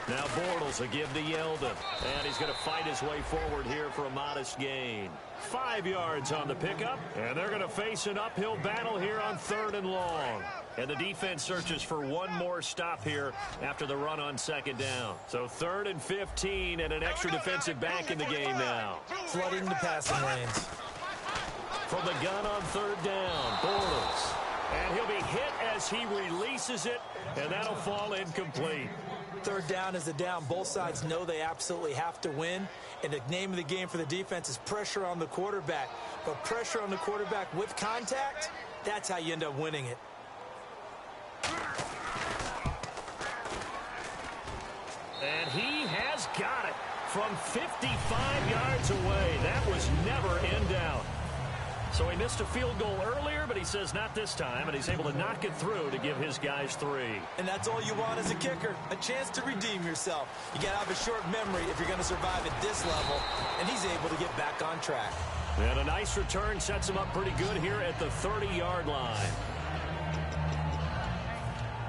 Speaker 3: Now Bortles will give to Yeldon. And he's going to fight his way forward here for a modest gain. 5 yards on the pickup. And they're going to face an uphill battle here on 3rd and long. And the defense searches for one more stop here after the run on 2nd down. So 3rd and 15 and an extra defensive back in the game now.
Speaker 4: Flooding the passing lanes.
Speaker 3: From the gun on 3rd down, Bortles. And he'll be hit as he releases it, and that'll fall incomplete.
Speaker 4: 3rd down is the down. Both sides know they absolutely have to win. And the name of the game for the defense is pressure on the quarterback. But pressure on the quarterback with contact, that's how you end up winning it.
Speaker 3: And he has got it from 55 yards away. That was never in doubt. So he missed a field goal earlier, but he says not this time, and he's able to knock it through to give his guys 3.
Speaker 4: And that's all you want as a kicker, a chance to redeem yourself. You got to have a short memory if you're going to survive at this level, and he's able to get back on track.
Speaker 3: And a nice return sets him up pretty good here at the 30-yard line.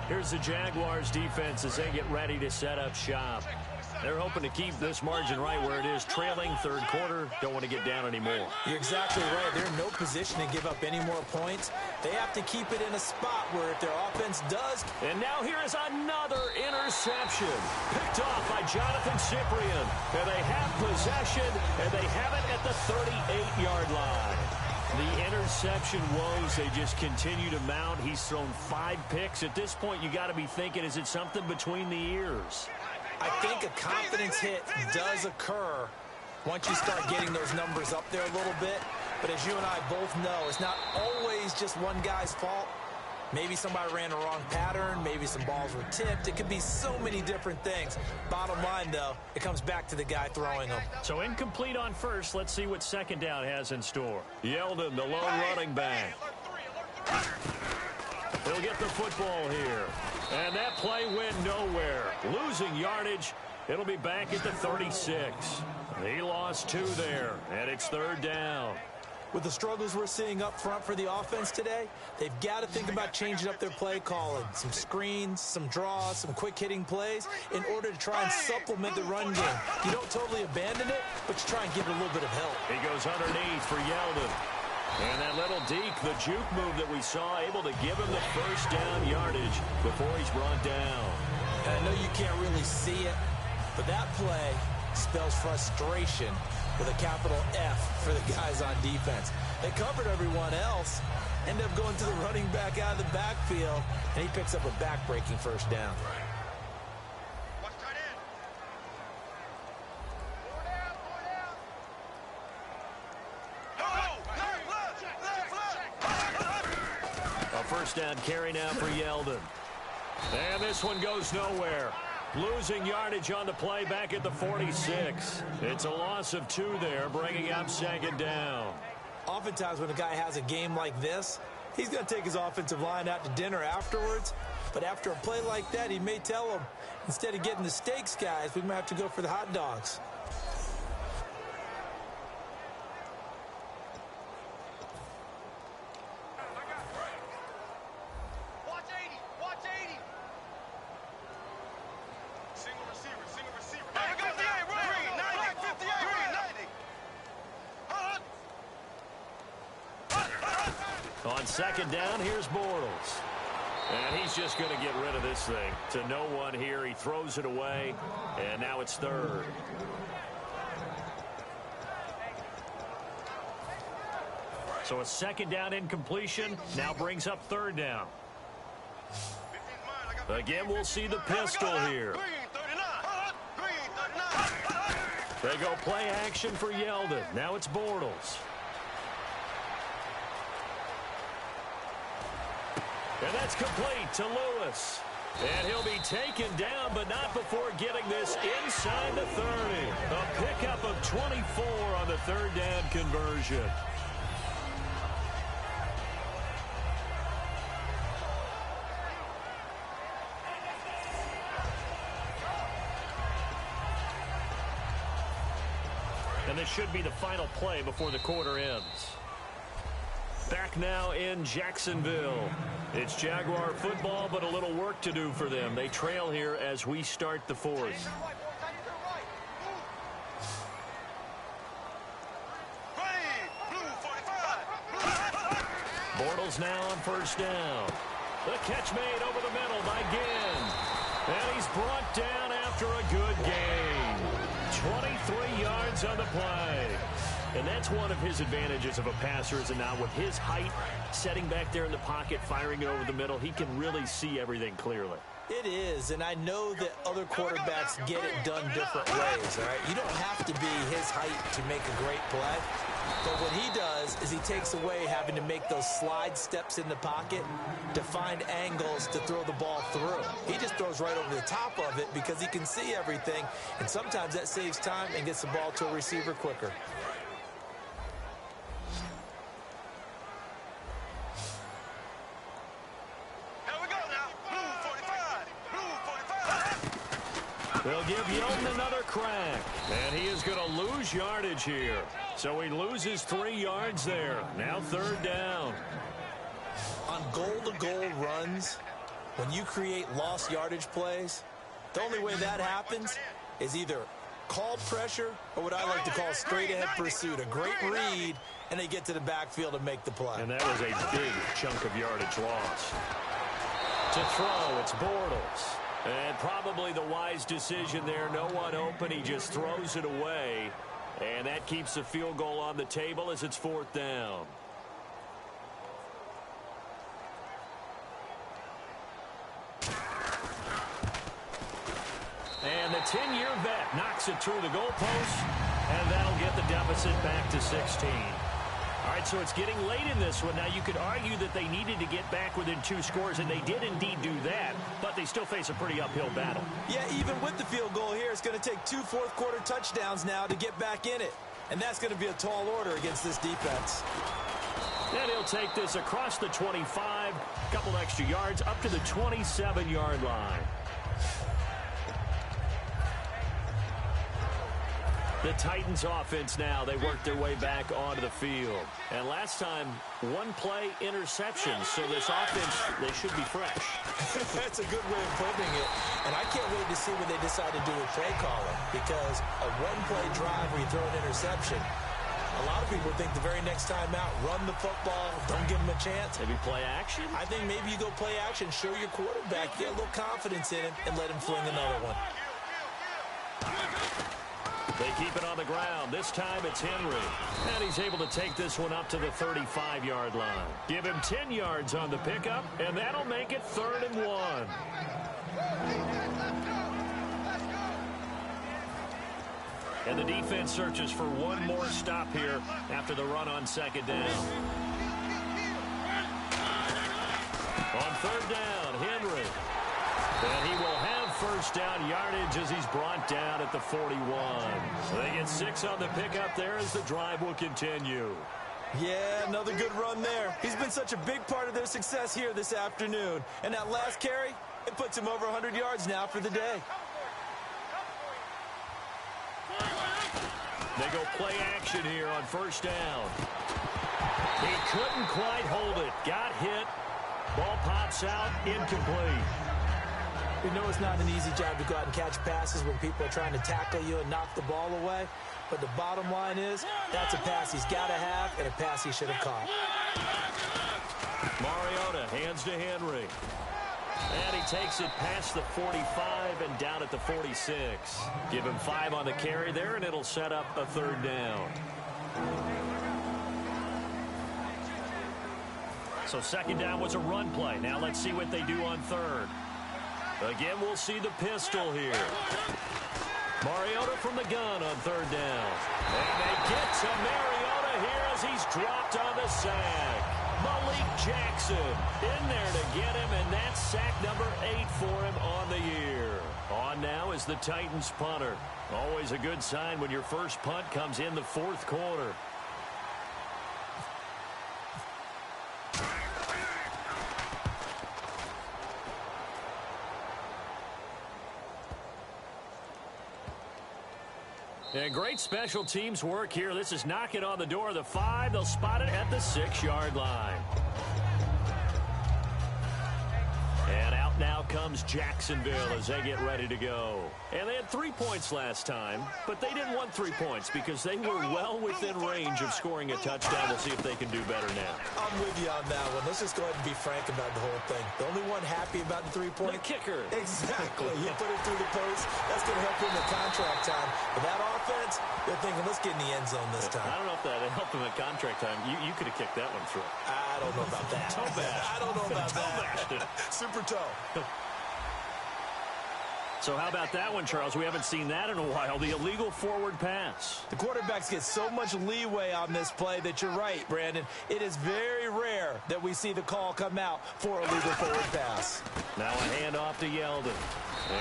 Speaker 3: Here's the Jaguars defense as they get ready to set up shop. They're hoping to keep this margin right where it is, trailing 3rd quarter. Don't want to get down anymore.
Speaker 4: You're exactly right. They're in no position to give up any more points. They have to keep it in a spot where if their offense does.
Speaker 3: And now here is another interception. Picked off by Jonathan Cyprien. And they have possession, and they have it at the 38-yard line. The interception woes, they just continue to mount. He's thrown 5 picks. At this point, you got to be thinking, is it something between the ears?
Speaker 4: I think a confidence hit does occur once you start getting those numbers up there a little bit. But as you and I both know, it's not always just one guy's fault. Maybe somebody ran the wrong pattern. Maybe some balls were tipped. It could be so many different things. Bottom line, though, it comes back to the guy throwing them.
Speaker 3: So incomplete on first. Let's see what 2nd down has in store. Yeldon, the lone running back. He'll get the football here. And that play went nowhere. Losing yardage. It'll be back at the 36. He lost 2 there, and it's 3rd down.
Speaker 4: With the struggles we're seeing up front for the offense today, they've got to think about changing up their play calling. Some screens, some draws, some quick-hitting plays in order to try and supplement the run game. You don't totally abandon it, but you try and give it a little bit of help.
Speaker 3: He goes underneath for Yeldon. And that little deke, the juke move that we saw, able to give him the 1st down yardage before he's brought down.
Speaker 4: And I know you can't really see it, but that play spells frustration with a capital F for the guys on defense. They covered everyone else, ended up going to the running back out of the backfield, and he picks up a back-breaking 1st down.
Speaker 3: A 1st down carry now for Yeldon. And this one goes nowhere. Losing yardage on the play back at the 46. It's a loss of 2 there, bringing up 2nd down.
Speaker 4: Oftentimes when a guy has a game like this, he's going to take his offensive line out to dinner afterwards. But after a play like that, he may tell them, instead of getting the steaks, guys, we might have to go for the hot dogs.
Speaker 5: Watch 80. Watch 80. Single receiver. Single receiver. Hey, 58, green, 90. 58, green, 90.
Speaker 3: On second down, here's Bortles. And he's just going to get rid of this thing. To no one here, he throws it away, and now it's third. So a second down incompletion now brings up third down. Again, we'll see the pistol here. They go play action for Yeldon. Now it's Bortles. And that's complete to Lewis. And he'll be taken down, but not before getting this inside the 30. A pickup of 24 on the third down conversion. And this should be the final play before the quarter ends. Back now in Jacksonville. It's Jaguar football, but a little work to do for them. They trail here as we start the fourth. Bortles now on first down. The catch made over the middle by Ginn. And he's brought down after a good gain. 23 yards on the play. And that's one of his advantages of a passer, is now with his height, setting back there in the pocket, firing it over the middle, he can really see everything clearly.
Speaker 4: It is, and I know that other quarterbacks get it done different ways, all right? You don't have to be his height to make a great play. But what he does is he takes away having to make those slide steps in the pocket to find angles to throw the ball through. He just throws right over the top of it because he can see everything, and sometimes that saves time and gets the ball to a receiver quicker.
Speaker 3: They'll give Yeldon another crack, and he is going to lose yardage here. So he loses 3 yards there. Now third down.
Speaker 4: On goal-to-goal runs, when you create lost yardage plays, the only way that happens is either called pressure or what I like to call straight-ahead pursuit. A great read, and they get to the backfield and make the play.
Speaker 3: And that was a big chunk of yardage lost. To throw, it's Bortles. And probably the wise decision there. No one open. He just throws it away. And that keeps the field goal on the table as it's fourth down. And the 10-year vet knocks it through the goalpost. And that'll get the deficit back to 16. All right, so it's getting late in this one. Now, you could argue that they needed to get back within 2 scores, and they did indeed do that, but they still face a pretty uphill battle.
Speaker 4: Yeah, even with the field goal here, it's going to take 2 fourth-quarter touchdowns now to get back in it, and that's going to be a tall order against this defense.
Speaker 3: And he'll take this across the 25, a couple extra yards, up to the 27-yard line. The Titans offense now, they work their way back onto the field. And last time, 1-play interception. So this offense, they should be fresh.
Speaker 4: That's a good way of putting it. And I can't wait to see what they decide to do with play calling. Because a 1-play drive where you throw an interception, a lot of people think the very next time out, run the football, don't give them a chance.
Speaker 3: Maybe play action?
Speaker 4: I think maybe you go play action, show your quarterback, get a little confidence in him, and let him fling another one.
Speaker 3: They keep it on the ground. This time it's Henry. And he's able to take this one up to the 35-yard line. Give him 10 yards on the pickup, and that'll make it 3rd and 1. And the defense searches for one more stop here after the run on second down. On third down, Henry. And he will have first down yardage as he's brought down at the 41. So they get 6 on the pickup there as the drive will continue.
Speaker 4: Yeah, another good run there. He's been such a big part of their success here this afternoon. And that last carry, it puts him over 100 yards now for the day.
Speaker 3: They go play action here on first down. He couldn't quite hold it. Got hit. Ball pops out, incomplete.
Speaker 4: We know it's not an easy job to go out and catch passes when people are trying to tackle you and knock the ball away. But the bottom line is, that's a pass he's got to have and a pass he should have caught.
Speaker 3: Mariota hands to Henry. And he takes it past the 45 and down at the 46. Give him 5 on the carry there, and it'll set up a third down. So second down was a run play. Now let's see what they do on third. Again, we'll see the pistol here. Mariota from the gun on third down. And they get to Mariota here as he's dropped on the sack. Malik Jackson in there to get him, and that's sack number 8 for him on the year. On now is the Titans punter. Always a good sign when your first punt comes in the fourth quarter. And great special teams work here. This is knocking on the door of the 5. They'll spot it at the 6-yard line. And out now comes Jacksonville as they get ready to go. And they had 3 points last time, but they didn't want 3 points because they were well within range of scoring a touchdown. We'll see if they can do better now.
Speaker 4: I'm with you on that one. Let's just go ahead and be frank about the whole thing. The only one happy about the 3-point?
Speaker 3: The kicker.
Speaker 4: Exactly. You put it through the post. That's going to help him in contract time. But that offense, they're thinking, let's get in the end zone this time.
Speaker 3: I don't know if that helped him at contract time. You could have kicked that one through.
Speaker 4: I don't know about that.
Speaker 3: Toe bash.
Speaker 4: I don't know about
Speaker 3: that.
Speaker 4: Super toe.
Speaker 3: So how about that one, Charles? We haven't seen that in a while. The illegal forward pass.
Speaker 4: The quarterbacks get so much leeway on this play that you're right, Brandon. It is very rare that we see the call come out for a legal forward pass.
Speaker 3: Now a handoff to Yeldon.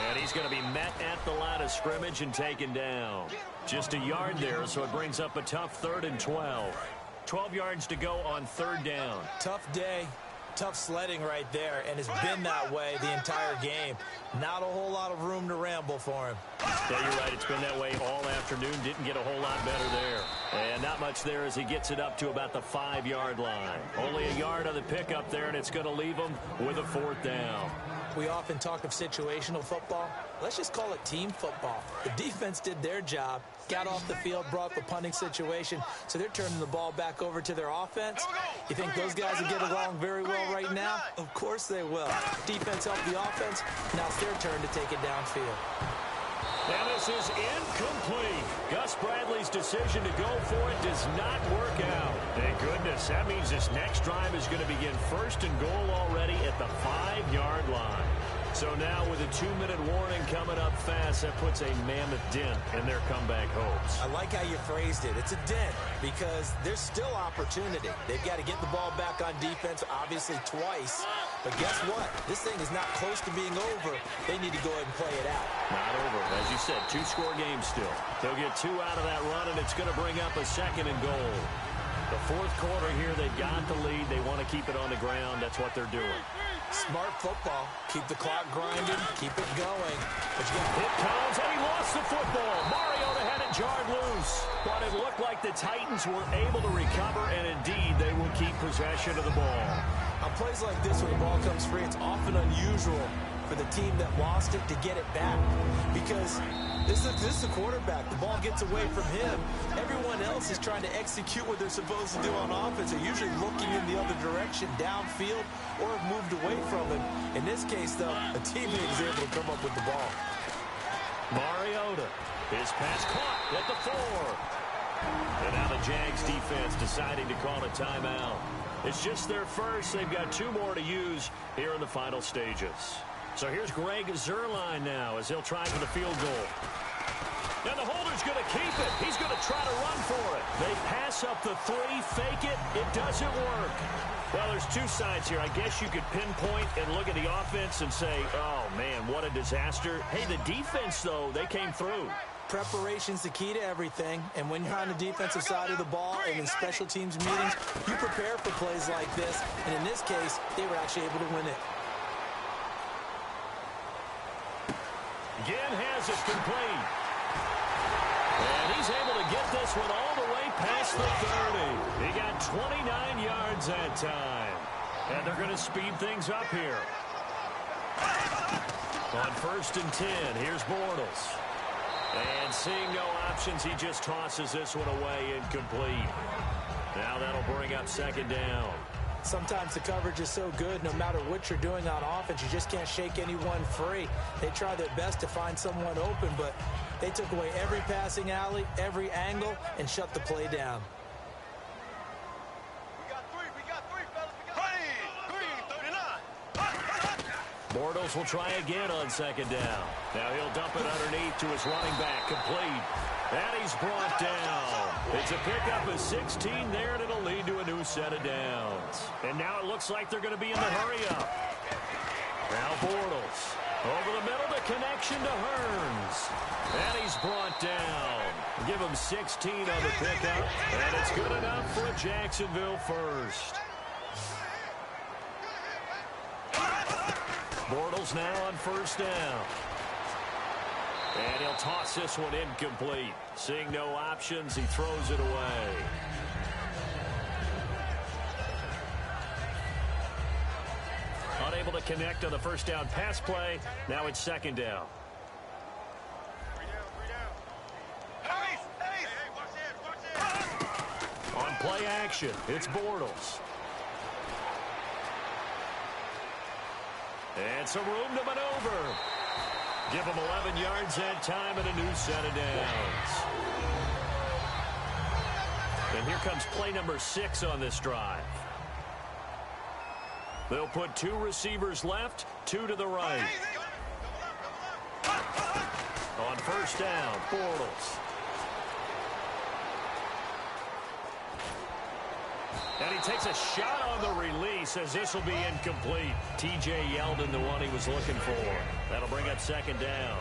Speaker 3: And he's going to be met at the line of scrimmage and taken down. Just a yard there, so it brings up a tough 3rd and 12. 12 yards to go on 3rd down.
Speaker 4: Tough day. Tough sledding right there, and it's been that way the entire game. Not a whole lot of room to ramble for him.
Speaker 3: Yeah, you're right. It's been that way all afternoon. Didn't get a whole lot better there. And not much there as he gets it up to about the 5-yard line. Only a yard on the pickup there, and it's going to leave him with a 4th down.
Speaker 4: We often talk of situational football. Let's just call it team football. The defense did their job, got off the field, brought the punting situation, so they're turning the ball back over to their offense. You think those guys will get along very well right now? Of course they will. Defense helped the offense. Now it's their turn to take it downfield.
Speaker 3: And this is incomplete. Gus Bradley's decision to go for it does not work out. Thank goodness. That means this next drive is going to begin 1st and goal already at the 5-yard line. So now with a 2-minute warning coming up fast, that puts a mammoth dent in their comeback hopes.
Speaker 4: I like how you phrased it. It's a dent because there's still opportunity. They've got to get the ball back on defense, obviously twice. But guess what? This thing is not close to being over. They need to go ahead and play it out.
Speaker 3: Not over. As you said, 2-score game still. They'll get 2 out of that run, and it's going to bring up a 2nd and goal. The 4th quarter here, they've got the lead. They want to keep it on the ground. That's what they're doing.
Speaker 4: Smart football. Keep the clock grinding. Keep it going. But you got
Speaker 3: Hit comes, and he lost the football. Mariota had it jarred loose. But it looked like the Titans were able to recover, and indeed, they will keep possession of the ball.
Speaker 4: On plays like this, when the ball comes free, it's often unusual for the team that lost it to get it back. Because this is the quarterback. The ball gets away from him. Everyone else is trying to execute what they're supposed to do on offense. They're usually looking in the other direction, downfield, or have moved away from him. In this case, though, a teammate is able to come up with the ball.
Speaker 3: Mariota. His pass caught at the 4. And now the Jags defense deciding to call a timeout. It's just their first. They've got 2 more to use here in the final stages. So here's Greg Zuerlein now as he'll try for the field goal. And the holder's going to keep it. He's going to try to run for it. They pass up the 3, fake it. It doesn't work. Well, there's 2 sides here. I guess you could pinpoint and look at the offense and say, oh, man, what a disaster. Hey, the defense, though, they came through.
Speaker 4: Preparation's the key to everything, and when you're on the defensive side of the ball and in special teams meetings, you prepare for plays like this, and in this case, they were actually able to win it.
Speaker 3: Ginn has it complete. And he's able to get this one all the way past the 30. He got 29 yards that time. And they're going to speed things up here. On 1st and 10, here's Bortles. And seeing no options, he just tosses this one away incomplete. Now that'll bring up 2nd down.
Speaker 4: Sometimes the coverage is so good, no matter what you're doing on offense, you just can't shake anyone free. They try their best to find someone open, but they took away every passing alley, every angle, and shut the play down.
Speaker 5: We got three, fellas. Green, 39.
Speaker 3: Bortles will try again on 2nd down. Now he'll dump it underneath to his running back, complete. And he's brought down. It's a pickup of 16 there, and it'll lead to a new set of downs. And now it looks like they're going to be in the hurry-up. Now Bortles. Over the middle, the connection to Hearns. And he's brought down. Give him 16 on the pickup. And it's good enough for a Jacksonville first. Bortles now on 1st down. And he'll toss this one incomplete. Seeing no options, he throws it away. Unable to connect on the 1st down pass play. Now it's 2nd down. On play action, it's Bortles. And some room to maneuver. Give him 11 yards that time and a new set of downs. And here comes play number 6 on this drive. They'll put 2 receivers left, 2 to the right. On 1st down, Bortles. And he takes a shot on the release as this will be incomplete. T.J. Yeldon, the one he was looking for. That'll bring up 2nd down.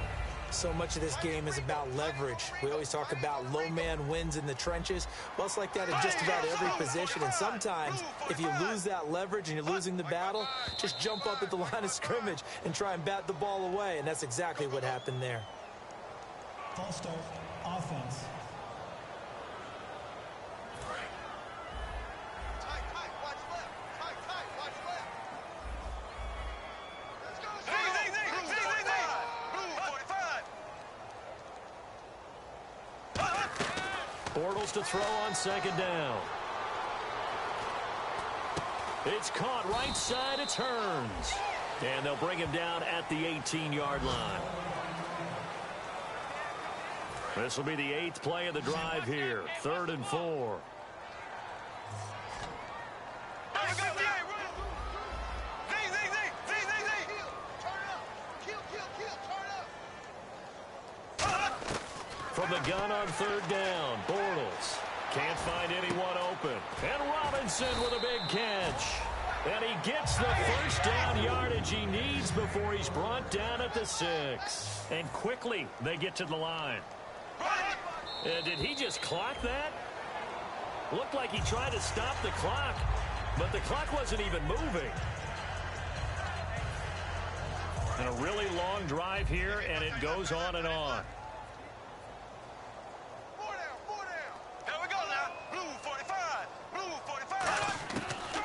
Speaker 4: So much of this game is about leverage. We always talk about low man wins in the trenches. Well, it's like that in just about every position. And sometimes, if you lose that leverage and you're losing the battle, just jump up at the line of scrimmage and try and bat the ball away. And that's exactly what happened there.
Speaker 6: False start, offense.
Speaker 3: Bortles to throw on 2nd down. It's caught right side. It's Hearns. And they'll bring him down at the 18-yard line. This will be the 8th play of the drive here. 3rd and 4. From the gun on 3rd down, Bortles can't find anyone open. And Robinson with a big catch. And he gets the 1st down yardage he needs before he's brought down at the 6. And quickly they get to the line. Did he just clock that? Looked like he tried to stop the clock, but the clock wasn't even moving. And a really long drive here, and it goes on and on.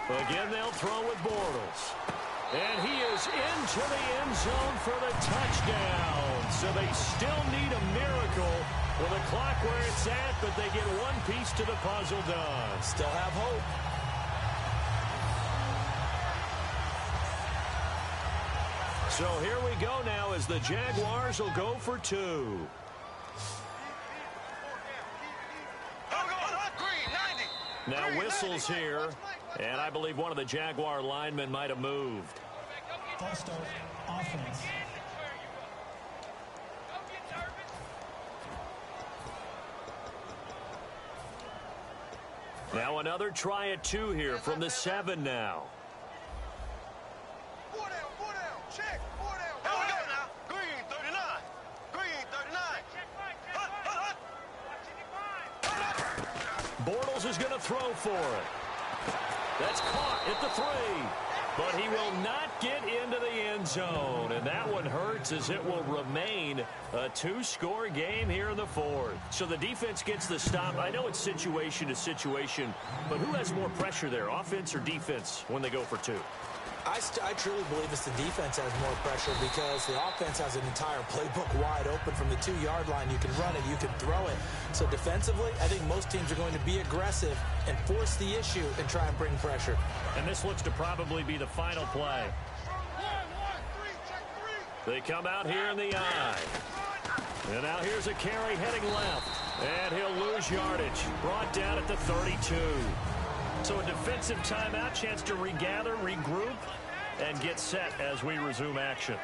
Speaker 3: Again, they'll throw with Bortles. And he is into the end zone for the touchdown. So they still need a miracle with the clock where it's at, but they get one piece to the puzzle done.
Speaker 4: Still have hope.
Speaker 3: So here we go now as the Jaguars will go for 2. Now whistles here, and I believe one of the Jaguar linemen might have moved.
Speaker 6: False start, offense.
Speaker 3: Now another try at 2 here from the 7 now.
Speaker 5: Check, 4 down. Here we go now. Green, 39. Green, 39.
Speaker 3: Bortles is going to throw for it. That's caught at the 3. But he will not get into the end zone. And that one hurts as it will remain a 2-score game here in the 4th. So the defense gets the stop. I know it's situation to situation, but who has more pressure there, offense or defense, when they go for 2?
Speaker 4: I truly believe it's the defense has more pressure because the offense has an entire playbook wide open from the 2-yard line. You can run it, you can throw it. So defensively, I think most teams are going to be aggressive and force the issue and try and bring pressure.
Speaker 3: And this looks to probably be the final play. They come out here in the I. And now here's a carry heading left. And he'll lose yardage. Brought down at the 32. So a defensive timeout, chance to regather, regroup, and get set as we resume action.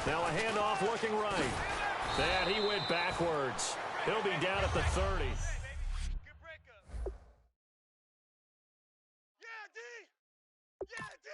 Speaker 3: Now a handoff looking right. And he went backwards. He'll be down at the 30.
Speaker 5: Yeah, D!